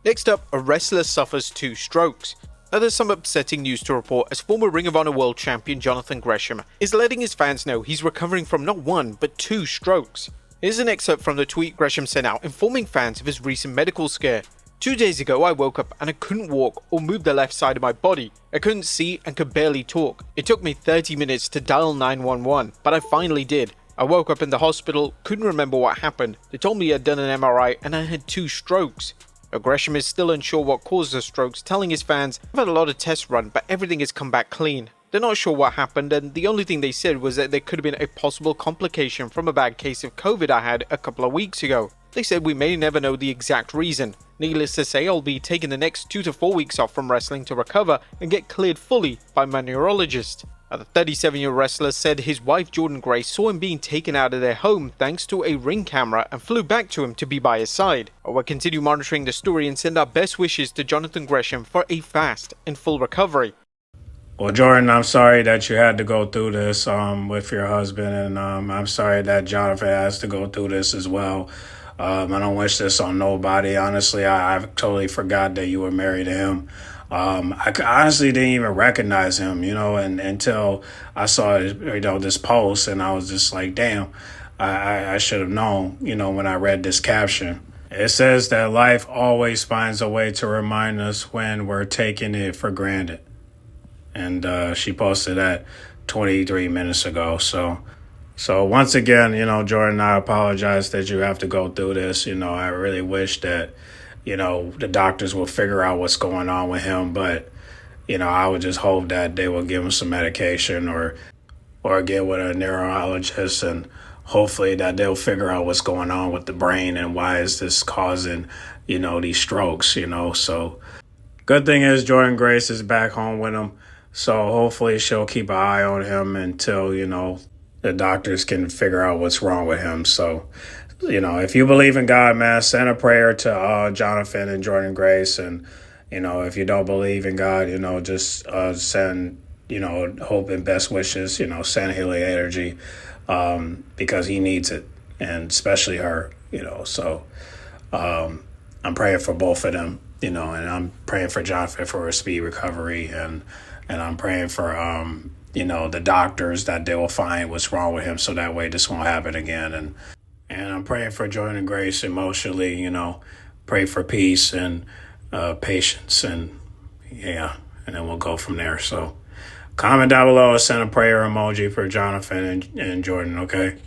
Next up, a wrestler suffers 2 strokes. Now there's some upsetting news to report as former Ring of Honor World Champion Jonathan Gresham is letting his fans know he's recovering from not 1 but 2 strokes. Here's an excerpt from the tweet Gresham sent out informing fans of his recent medical scare. 2 days ago I woke up and I couldn't walk or move the left side of my body. I couldn't see and could barely talk. It took me 30 minutes to dial 911, but I finally did. I woke up in the hospital, couldn't remember what happened. They told me I'd done an MRI and I had 2 strokes. Gresham is still unsure what caused the strokes, telling his fans, "I've had a lot of tests run, but everything has come back clean." They're not sure what happened, and the only thing they said was that there could have been a possible complication from a bad case of COVID I had a couple of weeks ago. They said we may never know the exact reason. Needless to say, I'll be taking the next 2 to 4 weeks off from wrestling to recover and get cleared fully by my neurologist. The 37-year-old wrestler said his wife Jordynne saw him being taken out of their home thanks to a Ring camera and flew back to him to be by his side. We'll continue monitoring the story and send our best wishes to Jonathan Gresham for a fast and full recovery. Well, Jordynne, I'm sorry that you had to go through this with your husband, and I'm sorry that Jonathan has to go through this as well. I don't wish this on nobody. Honestly, I totally forgot that you were married to him. I honestly didn't even recognize him, and until I saw this post, and I was just like, damn, I should have known, when I read this caption. It says that life always finds a way to remind us when we're taking it for granted. And she posted that 23 minutes ago. So once again, Jordynne, I apologize that you have to go through this. I really wish that, the doctors will figure out what's going on with him. But, I would just hope that they will give him some medication or get with a neurologist, and hopefully that they'll figure out what's going on with the brain and why is this causing, these strokes, So good thing is Jordynne Grace is back home with him. So hopefully she'll keep an eye on him until, the doctors can figure out what's wrong with him. So, if you believe in God, man, send a prayer to Jonathan and Jordynne Grace. And, if you don't believe in God, just send, hope and best wishes, send healing energy because he needs it, and especially her, So I'm praying for both of them, and I'm praying for Jonathan for a speedy recovery, and I'm praying for, the doctors that they will find what's wrong with him so that way this won't happen again. And I'm praying for Jordynne Grace emotionally, pray for peace and patience, and then we'll go from there. So comment down below and send a prayer emoji for Jonathan and Jordynne, okay?